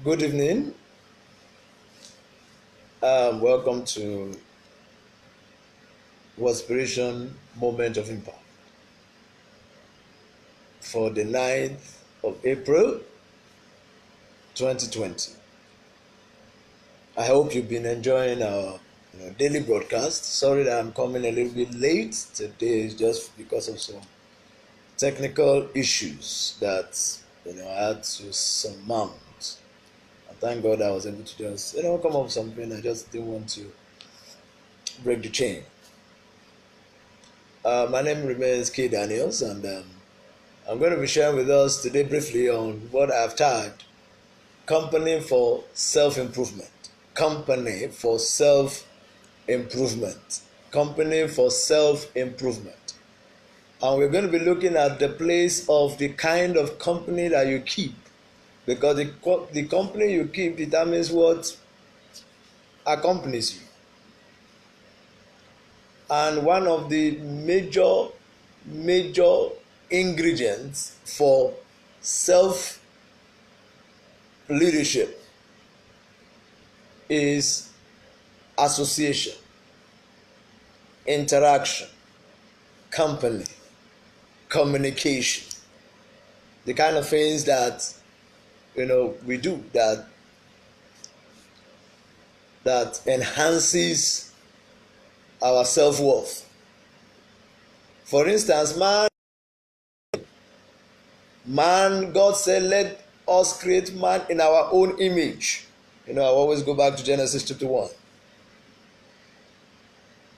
Good evening. Welcome to Wordspiration Moment of Impact for the 9th of April 2020. I hope you've been enjoying our daily broadcast. Sorry that I'm coming a little bit late. Today is just because of some technical issues that I had to surmount. And thank God I was able to just come up with something. I just didn't want to break the chain. My name remains K. Daniels, and I'm going to be sharing with us today briefly on what I've tagged Company for Self-Improvement. Company for Self-Improvement. Company for Self-Improvement. And we're going to be looking at the place of the kind of company that you keep, because the company you keep determines what accompanies you. And one of the major ingredients for self leadership is association, interaction, company, communication. The kind of things that we do that enhances our self-worth. For instance, God said, let us create man in our own image. I always go back to Genesis chapter 1.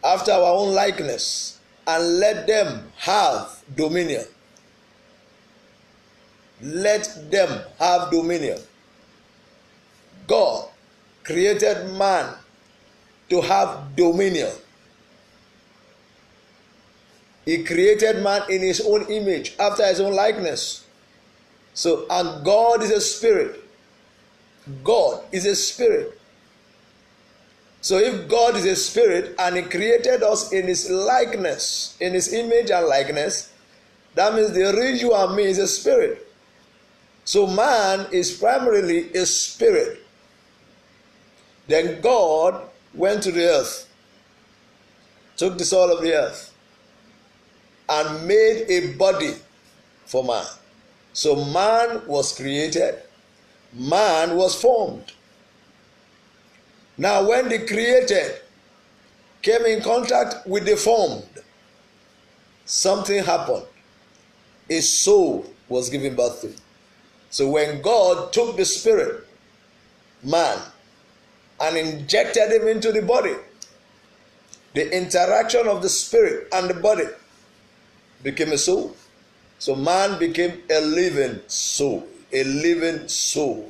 After our own likeness, and let them have dominion. Let them have dominion. God created man to have dominion. He created man in his own image, after his own likeness. So, and God is a spirit. God is a spirit. So if God is a spirit and he created us in his likeness, in his image and likeness, that means the real you and me is a spirit. So man is primarily a spirit. Then God went to the earth, took the soul of the earth, and made a body for man. So man was created, man was formed. Now when the created came in contact with the formed, something happened. A soul was given birth to. So when God took the spirit, man, and injected him into the body, the interaction of the spirit and the body became a soul. So man became a living soul. A living soul.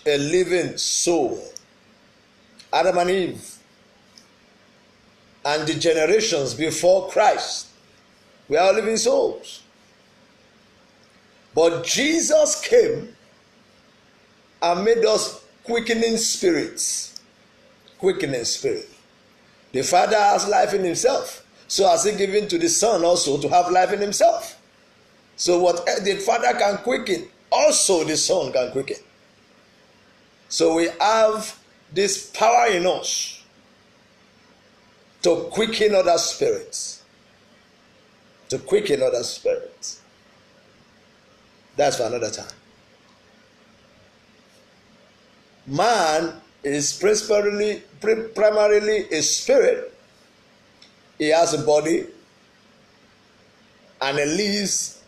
A living soul. Adam and Eve and the generations before Christ were all living souls. But Jesus came and made us quickening spirits. Quickening spirit. The Father has life in himself. So has he given to the Son also to have life in himself. So what the Father can quicken, also the Son can quicken. So we have this power in us to quicken other spirits. To quicken other spirits. That's for another time. Man is primarily a spirit. He has a body and he lives.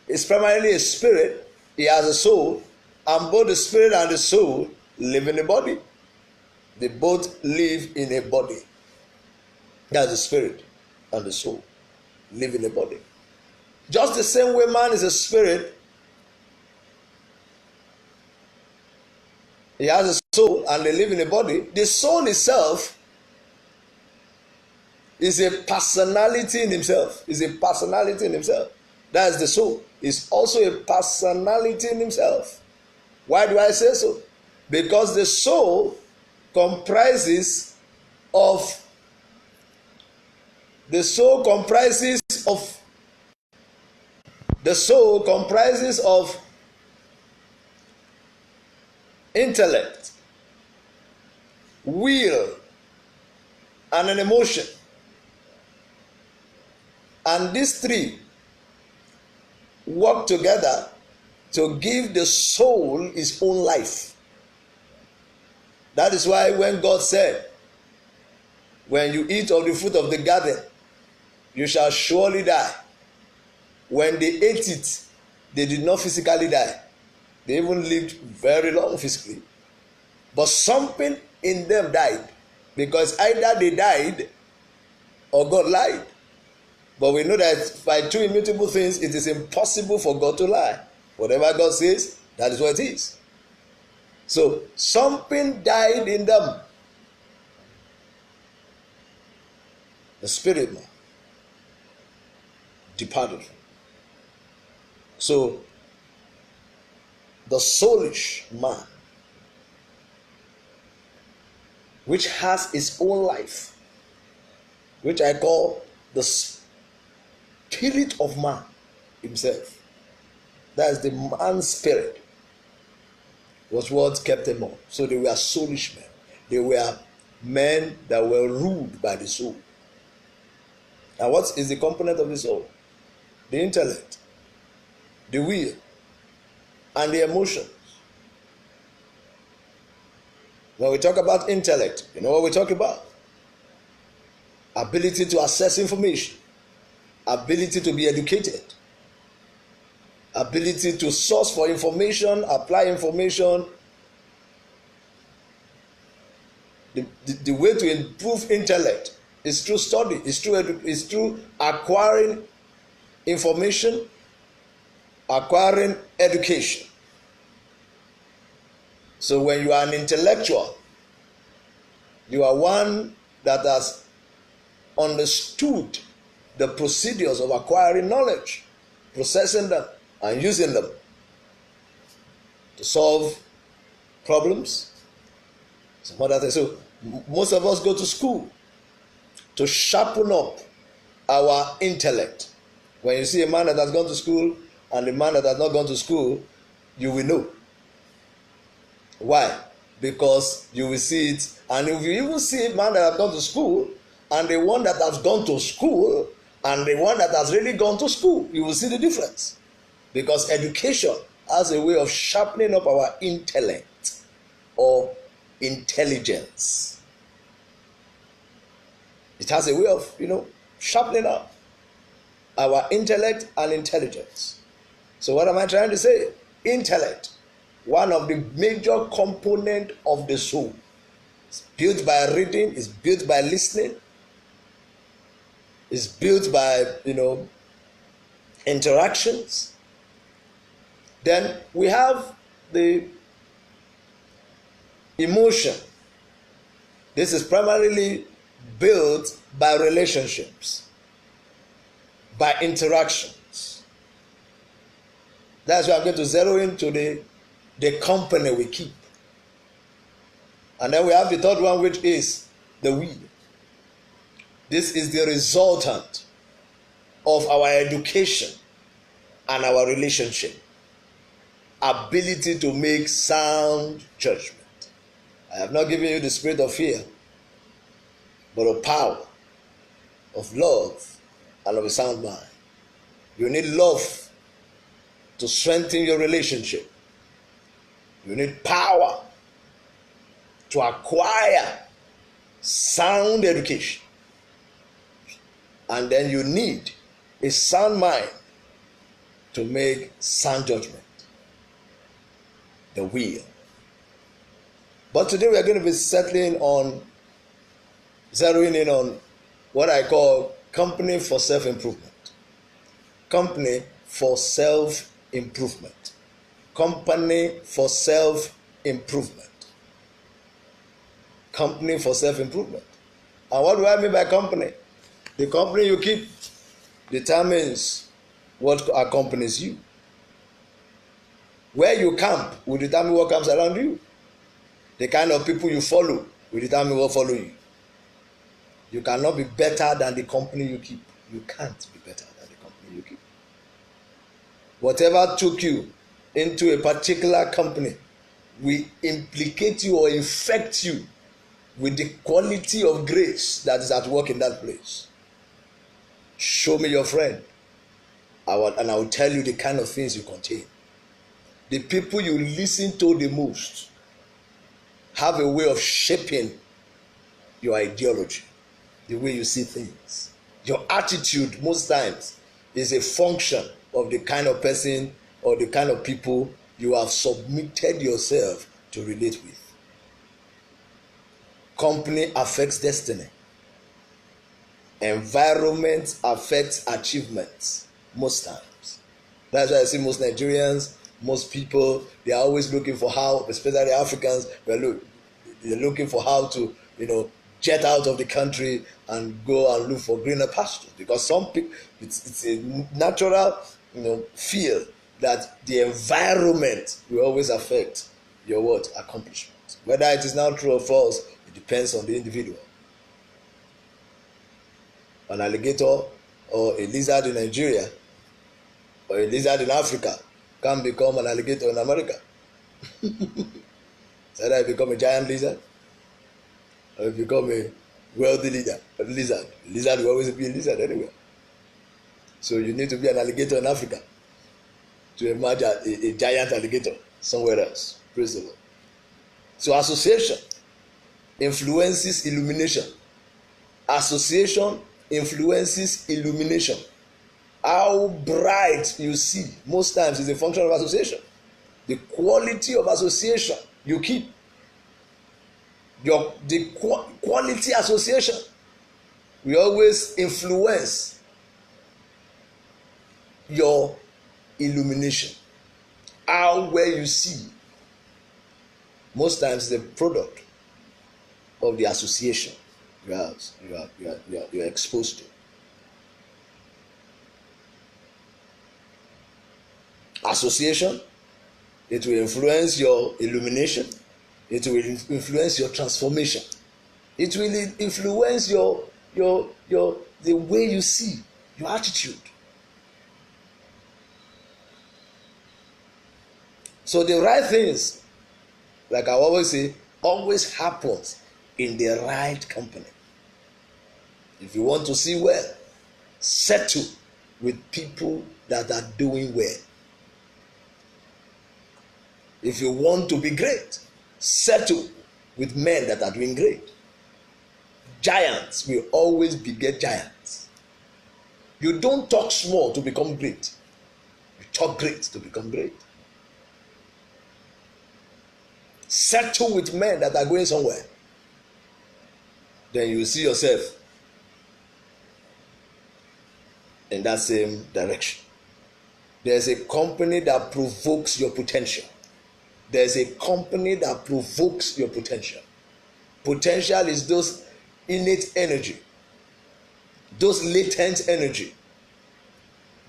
It's primarily a spirit. He has a soul, and both the spirit and the soul live in a body. They both live in a body. That's the spirit and the soul live in a body. Just the same way man is a spirit, he has a soul and they live in a body. The soul itself is a personality in himself. Is a personality in himself. That is the soul. Is also a personality in himself. Why do I say so? Because the soul comprises of The soul comprises of intellect, will, and an emotion. And these three work together to give the soul its own life. That is why when God said, when you eat of the fruit of the garden, you shall surely die. When they ate it, they did not physically die. They even lived very long physically. But something in them died, because either they died or God lied. But we know that by two immutable things, it is impossible for God to lie. Whatever God says, that is what it is. So something died in them. The spirit man departed. So the soulish man, which has its own life, which I call the spirit of man himself, that is the man's spirit, was what kept them on. So they were soulish men. They were men that were ruled by the soul. Now, what is the component of the soul? The intellect, the will, and the emotions. When we talk about intellect, you know what we talk about? Ability to access information, ability to be educated, ability to source for information, apply information. The way to improve intellect is through study, is through acquiring information, acquiring education. So when you are an intellectual, you are one that has understood the procedures of acquiring knowledge, processing them, and using them to solve problems, some other things. So most of us go to school to sharpen up our intellect. When you see a man that has gone to school and a man that has not gone to school, you will know. Why? Because you will see it. And if you even see a man that has gone to school and the one that has gone to school and the one that has really gone to school, you will see the difference. Because education has a way of sharpening up our intellect or intelligence. It has a way of, sharpening up our intellect and intelligence. So what am I trying to say? Intellect, one of the major components of the soul. It's built by reading, it's built by listening, it's built by, interactions. Then we have the emotion. This is primarily built by relationships, by interactions. That's why I'm going to zero into the company we keep. And then we have the third one, which is the will. This is the resultant of our education and our relationship. Ability to make sound judgment. I have not given you the spirit of fear, but of power, of love, and of a sound mind. You need love to strengthen your relationship. You need power to acquire sound education. And then you need a sound mind to make sound judgment. The will. But today we are going to be zeroing in on what I call company for self-improvement. Company for self-improvement. Company for self-improvement. Company for self-improvement. And what do I mean by company? The company you keep determines what accompanies you. Where you camp will determine what comes around you. The kind of people you follow will determine what follow you. You cannot be better than the company you keep. You can't be better than the company you keep. Whatever took you into a particular company will implicate you or infect you with the quality of grace that is at work in that place. Show me your friend, and I will tell you the kind of things you contain. The people you listen to the most have a way of shaping your ideology, the way you see things. Your attitude most times is a function of the kind of person or the kind of people you have submitted yourself to relate with. Company affects destiny. Environment affects achievements most times. That's why I see most Nigerians, most people, they are always looking for how, especially Africans, they're looking for how to, jet out of the country and go and look for greener pastures. Because some people, it's a natural, feel that the environment will always affect your accomplishment. Whether it is now true or false, it depends on the individual. An alligator or a lizard in Nigeria or a lizard in Africa can become an alligator in America. So either you become a giant lizard or you become a wealthy lizard. Lizard will always be a lizard anywhere. So you need to be an alligator in Africa to emerge a giant alligator somewhere else. Praise the Lord. So association influences illumination. Association influences illumination. How bright you see most times is a function of association. The quality of association you keep, the quality association will always influence your illumination. How well you see most times is a product of the association you're exposed to. Association, it will influence your illumination. It will influence your transformation. It will influence your the way you see, your attitude. So the right things, like I always say, always happens in the right company. If you want to see well, settle with people that are doing well. If you want to be great, settle with men that are doing great. Giants will always beget giants. You don't talk small to become great. You talk great to become great. Settle with men that are going somewhere. Then you will see yourself in that same direction. There's a company that provokes your potential. There's a company that provokes your potential. Potential is those innate energy, those latent energy,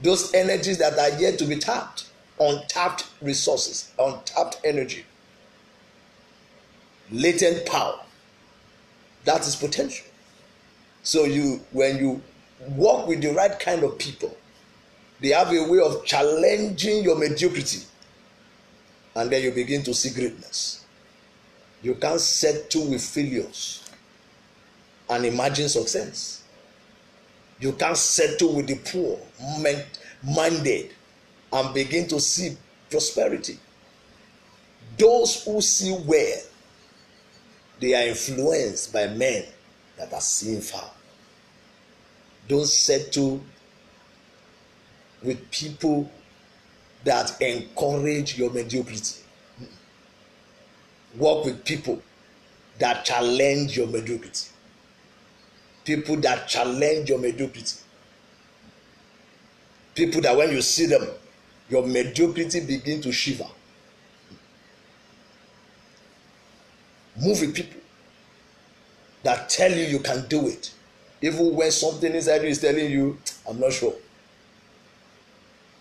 those energies that are yet to be tapped, untapped resources, untapped energy, latent power. That is potential. So when you work with the right kind of people, they have a way of challenging your mediocrity, and then you begin to see greatness. You can't settle with failures and imagine success. You can't settle with the poor minded and begin to see prosperity. Those who see well, they are influenced by men that are seeing far. Don't settle with people that encourage your mediocrity. Work with people that challenge your mediocrity. People that challenge your mediocrity. People that when you see them, your mediocrity begin to shiver. Move with people that tell you you can do it, even when something inside you is telling you, I'm not sure.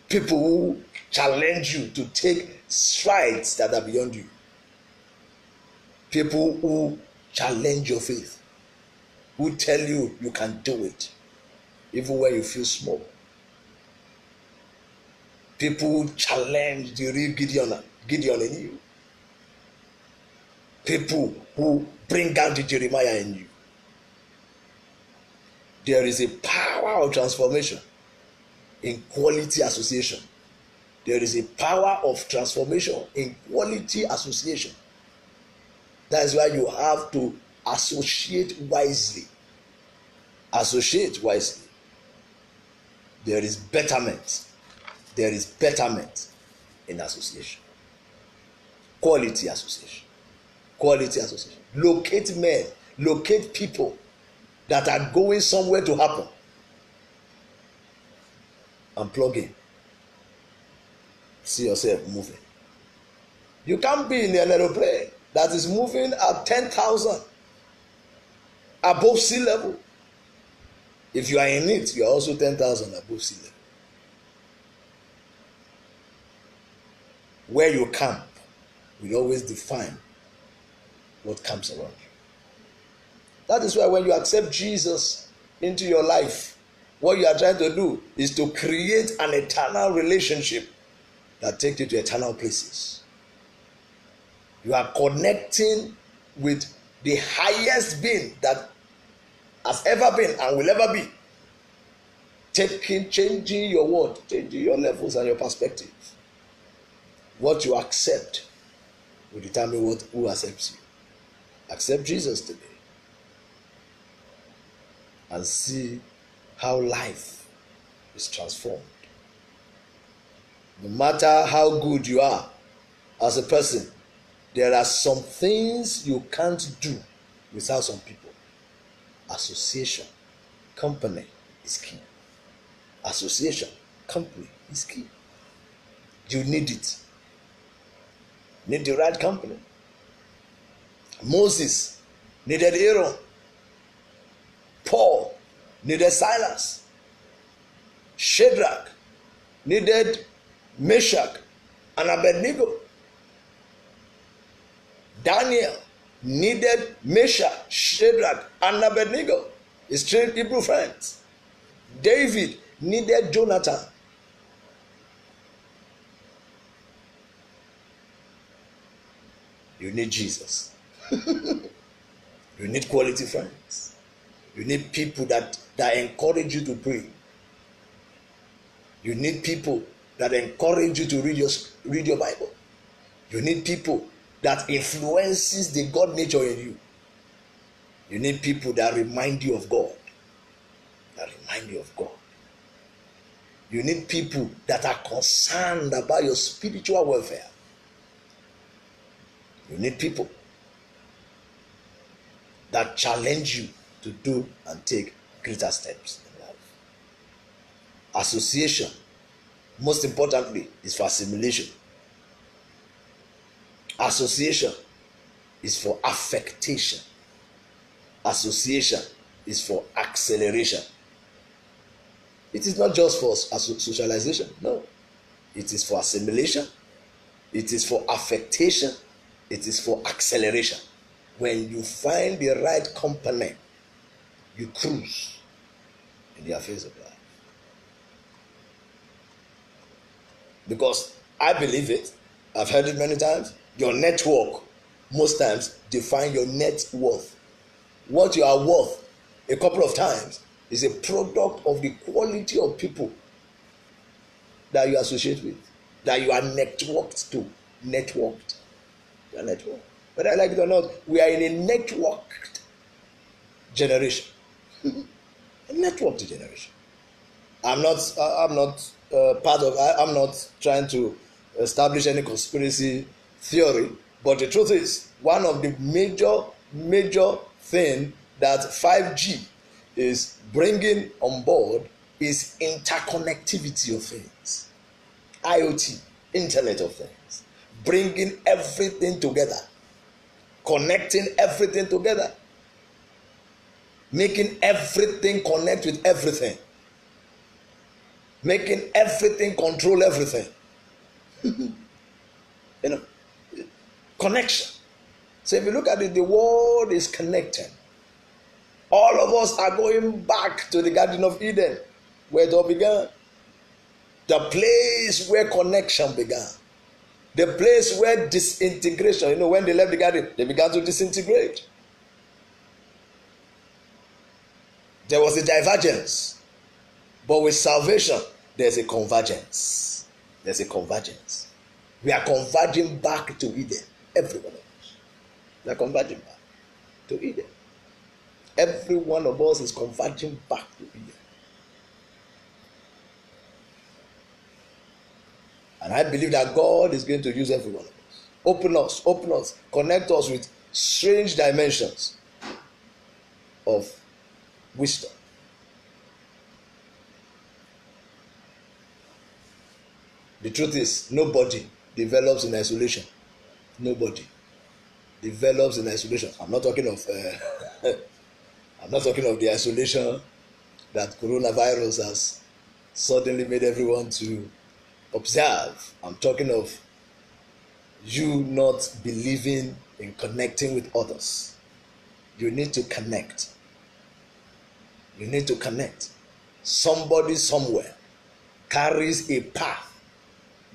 People who challenge you to take strides that are beyond you. People who challenge your faith, who tell you you can do it, even when you feel small. People who challenge the real Gideon in you. People who bring down the Jeremiah in you. There is a power of transformation in quality association. There is a power of transformation in quality association. That is why you have to associate wisely. Associate wisely. There is betterment. There is betterment in association. Quality association. Quality association. Locate men, locate people that are going somewhere to happen, and plug in. See yourself moving. You can't be in an aeroplane that is moving at 10,000 above sea level. If you are in it, you are also 10,000 above sea level. Where you camp will always define what comes around you. That is why when you accept Jesus into your life, what you are trying to do is to create an eternal relationship that takes you to eternal places. You are connecting with the highest being that has ever been and will ever be. Changing your world, changing your levels and your perspective. What you accept will determine who accepts you. Accept Jesus today and see how life is transformed. No matter how good you are as a person, there are some things you can't do without some people. Association, company is key. Association, company is key. You need it. Need the right company. Moses needed Aaron. Paul needed Silas. Shadrach needed Meshach and Abednego. Daniel needed Meshach, Shadrach, and Abednego, his three Hebrew friends. David needed Jonathan. You need Jesus. You need quality friends. You need people that encourage you to pray. You need people that encourage you to read your Bible. You need people that influences the God nature in you. You need people that remind you of God. That remind you of God. You need people that are concerned about your spiritual welfare. You need people that challenge you to do and take greater steps in life. Association, most importantly, is for assimilation. Association is for affectation. Association is for acceleration. It is not just for socialization, no. It is for assimilation. It is for affectation. It is for acceleration. When you find the right company, you cruise in the affairs of life. Because I believe it, I've heard it many times, your network most times define your net worth. What you are worth a couple of times is a product of the quality of people that you associate with, that you are networked to. Networked. You are networked. Whether I like it or not, we are in a networked generation. A networked generation. I'm not trying to establish any conspiracy theory, but the truth is, one of the major thing that 5G is bringing on board is interconnectivity of things. IoT, Internet of Things, bringing everything together, connecting everything together, making everything connect with everything, making everything control everything. Connection. So if you look at it, the world is connected. All of us are going back to the Garden of Eden, where it all began. The place where connection began. The place where disintegration, when they left the garden, they began to disintegrate. There was a divergence. But with salvation, there's a convergence. There's a convergence. We are converging back to Eden. Every one of us. We are converging back to Eden. Every one of us is converging back to Eden. And I believe that God is going to use every one of us. Open us, connect us with strange dimensions of wisdom. The truth is, nobody develops in isolation. Nobody develops in isolation. I'm not talking of the isolation that coronavirus has suddenly made everyone to observe. I'm talking of you not believing in connecting with others. You need to connect. You need to connect. Somebody somewhere carries a path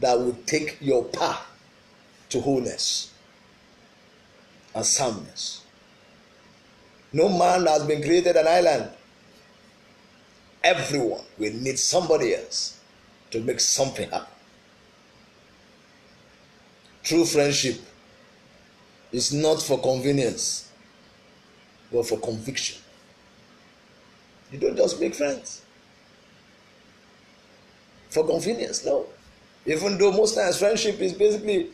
that will take your path to wholeness and soundness. No man has been created an island. Everyone will need somebody else to make something happen. True friendship is not for convenience, but for conviction. You don't just make friends for convenience, no. Even though most times friendship is basically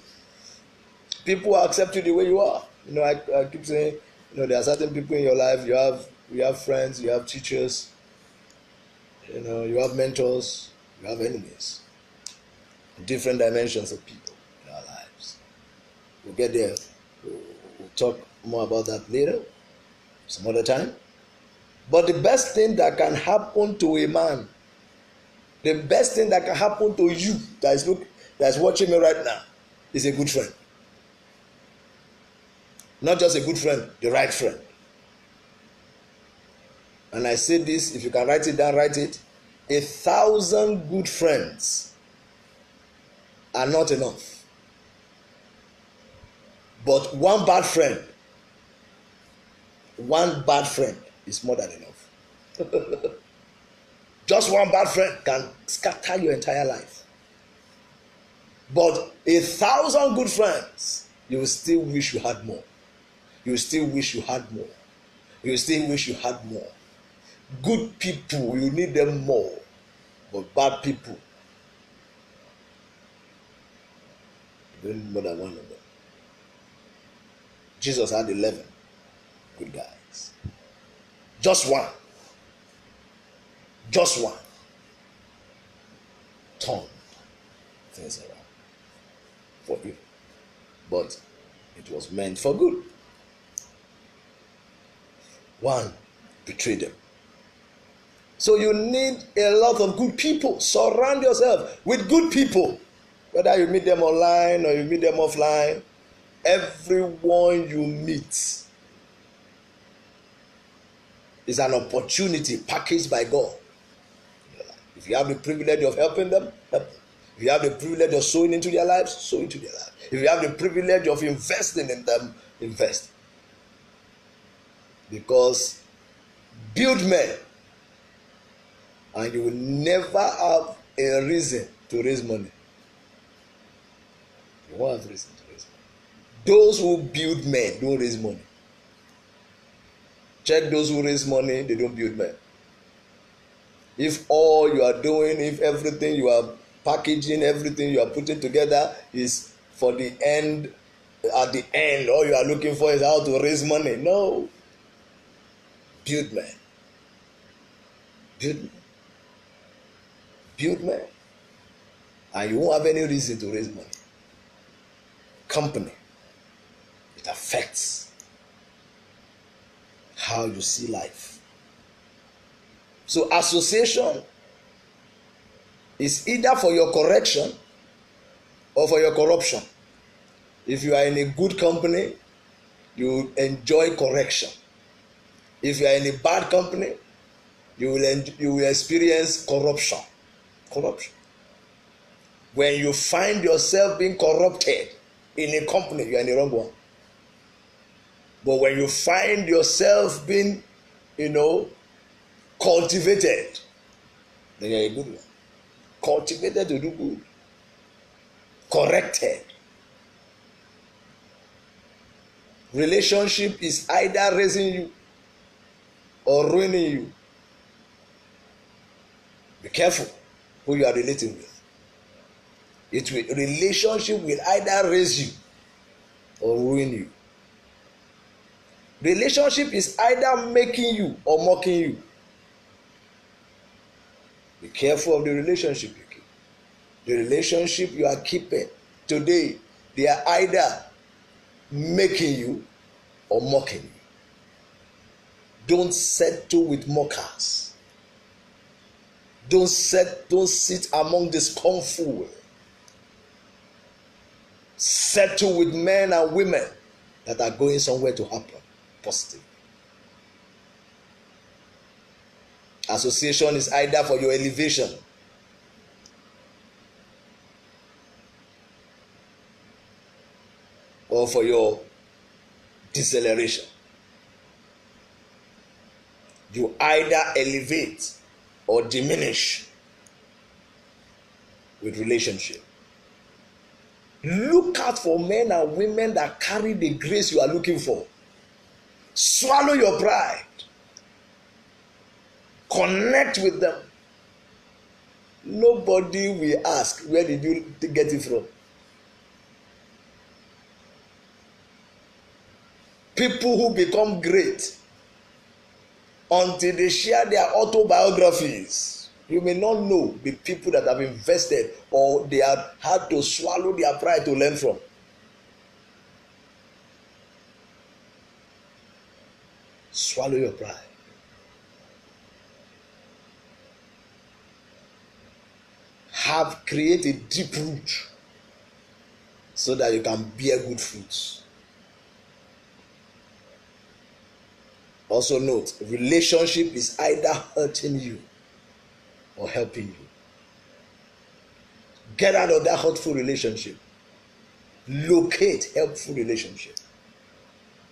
people accept you the way you are. I keep saying, there are certain people in your life. You have friends, you have teachers, you have mentors, you have enemies. Different dimensions of people in our lives. We'll get there. We'll talk more about that later, some other time. But the best thing that can happen to a man, the best thing that can happen to you that's watching me right now, is a good friend. Not just a good friend, the right friend. And I say this, if you can write it down, write it. 1,000 good friends are not enough. But one bad friend is more than enough. Just one bad friend can scatter your entire life. But 1,000 good friends, you will still wish you had more. You will still wish you had more. You will still wish you had more. Good people, you need them more. But bad people, you don't need more than one of them. Jesus had 11 good guys. Just one. Turned things around for evil. But it was meant for good. One betrayed them. So you need a lot of good people. Surround yourself with good people. Whether you meet them online or you meet them offline, everyone you meet is an opportunity packaged by God. If you have the privilege of helping them, help them. If you have the privilege of sowing into their lives, sow into their lives. If you have the privilege of investing in them, invest. Because build men, and you will never have a reason to raise money. You won't have reason to raise money. Those who build men don't raise money. Check those who raise money, they don't build men. If all you are doing, if everything you are packaging, everything you are putting together is for the end, at the end, all you are looking for is how to raise money. No. Build men. Build men. Build men. And you won't have any reason to raise money. Company. It affects how you see life. So association is either for your correction or for your corruption. If you are in a good company, you enjoy correction. If you are in a bad company, you will experience corruption. Corruption. When you find yourself being corrupted in a company, you are in the wrong one. But when you find yourself being, cultivated, then you're a good one. Cultivated to do good. Corrected. Relationship is either raising you or ruining you. Be careful who you are relating with. Relationship will either raise you or ruin you. Relationship is either making you or mocking you. Be careful of the relationship you keep. The relationship you are keeping today, they are either making you or mocking you. Don't settle with mockers. Don't sit among the scornful. Settle with men and women that are going somewhere to happen positive. Association is either for your elevation or for your deceleration. You either elevate or diminish with relationship. Look out for men and women that carry the grace you are looking for. Swallow your pride. Connect with them. Nobody will ask, where did you get it from? People who become great until they share their autobiographies. You may not know the people that have invested or they have had to swallow their pride to learn from. Swallow your pride. Create a deep root so that you can bear good fruits. Also note, relationship is either hurting you or helping you. Get out of that hurtful relationship. Locate helpful relationship.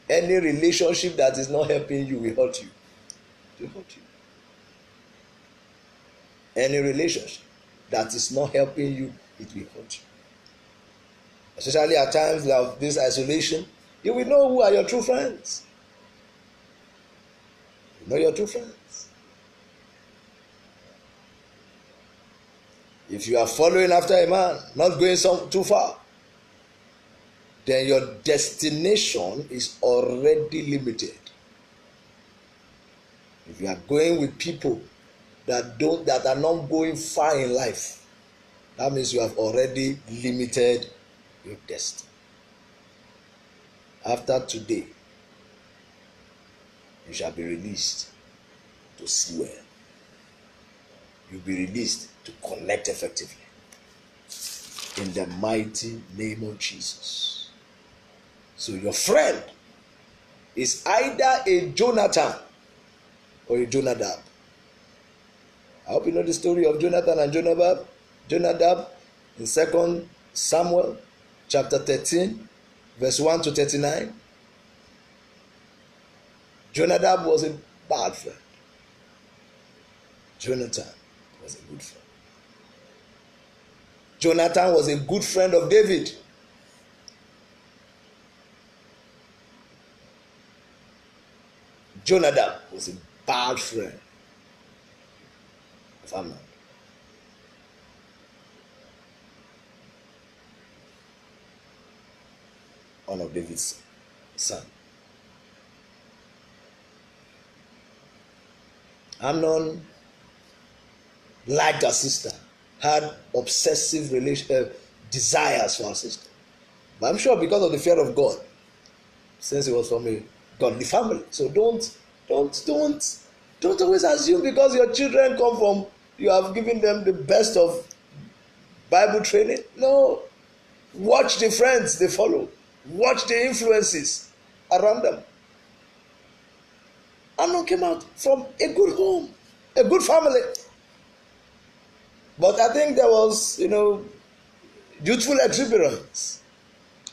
Any relationship that is not helping you will hurt you. It will hurt you. Any relationship that is not helping you, it will hurt you. Especially at times like this isolation, you will know who are your true friends. You know your true friends. If you are following after a man, not going too far, then your destination is already limited. If you are going with people that are not going far in life, that means you have already limited your destiny. After today, you shall be released to see well. You'll be released to connect effectively. In the mighty name of Jesus. So your friend is either a Jonathan or a Jonadab. I hope you know the story of Jonathan and Jonadab in 2 Samuel chapter 13, verse 1 to 39. Jonadab was a bad friend. Jonathan was a good friend. Jonathan was a good friend of David. Jonadab was a bad friend of Amnon. One of David's son. Amnon liked her sister, had obsessive desires for her sister. But I'm sure because of the fear of God, since he was from a godly family. So don't always assume because your children come from, you have given them the best of Bible training. No. Watch the friends they follow. Watch the influences around them. Amnon came out from a good home, a good family. But I think there was, youthful exuberance.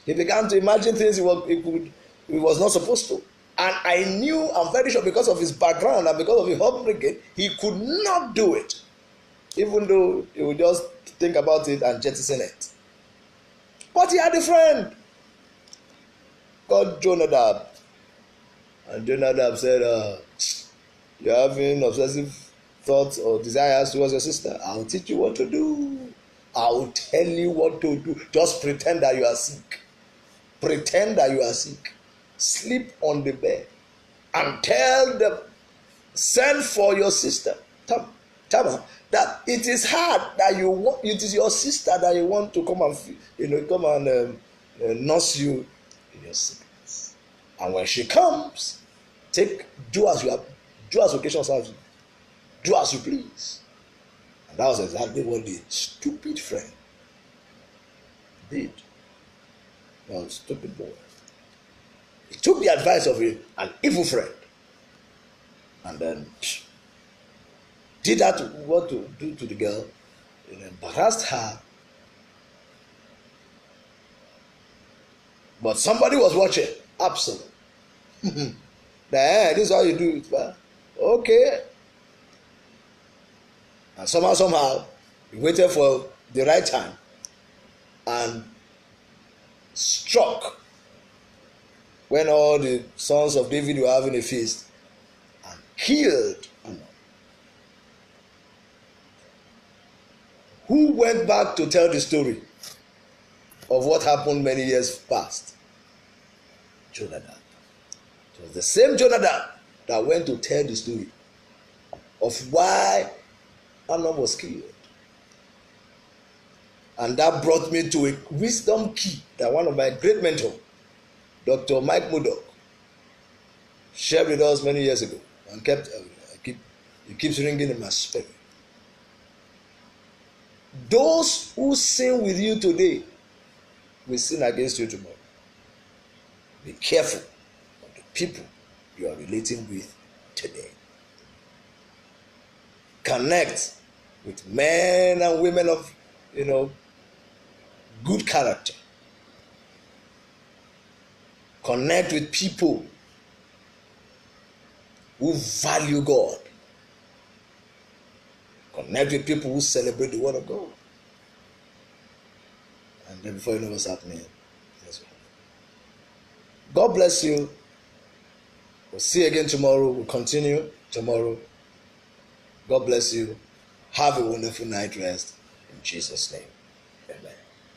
He began to imagine things he was not supposed to. And I knew, I'm very sure, because of his background and because of his upbringing, he could not do it. Even though he would just think about it and jettison it. But he had a friend called Jonadab. And Jonadab said, you're having obsessive thoughts or desires towards your sister. I'll teach you what to do. I'll tell you what to do. Just pretend that you are sick. Pretend that you are sick. Sleep on the bed and tell them, send for your sister. Tama, that it is hard that you want, it is your sister that you want to come and nurse you in your sickness. And when she comes, do as occasion serves you. Do as you please. And that was exactly what the stupid friend did. That was stupid boy. He took the advice of an evil friend and then did that what to do to the girl, embarrassed her. But somebody was watching. Absolutely. This is how you do it. Okay. And somehow, he waited for the right time and struck when all the sons of David were having a feast and killed Amnon. Who went back to tell the story of what happened many years past? Jonadab. It was the same Jonadab that went to tell the story of why Amnon was killed. And that brought me to a wisdom key that one of my great mentors, Dr. Mike Murdoch, shared with us many years ago, and it keeps ringing in my spirit. Those who sin with you today will sin against you tomorrow. Be careful of the people you are relating with today. Connect with men and women of, good character. Connect with people who value God. Connect with people who celebrate the word of God. And then before you know what's happening, God bless you. We'll see you again tomorrow. We'll continue tomorrow. God bless you. Have a wonderful night rest in Jesus' name.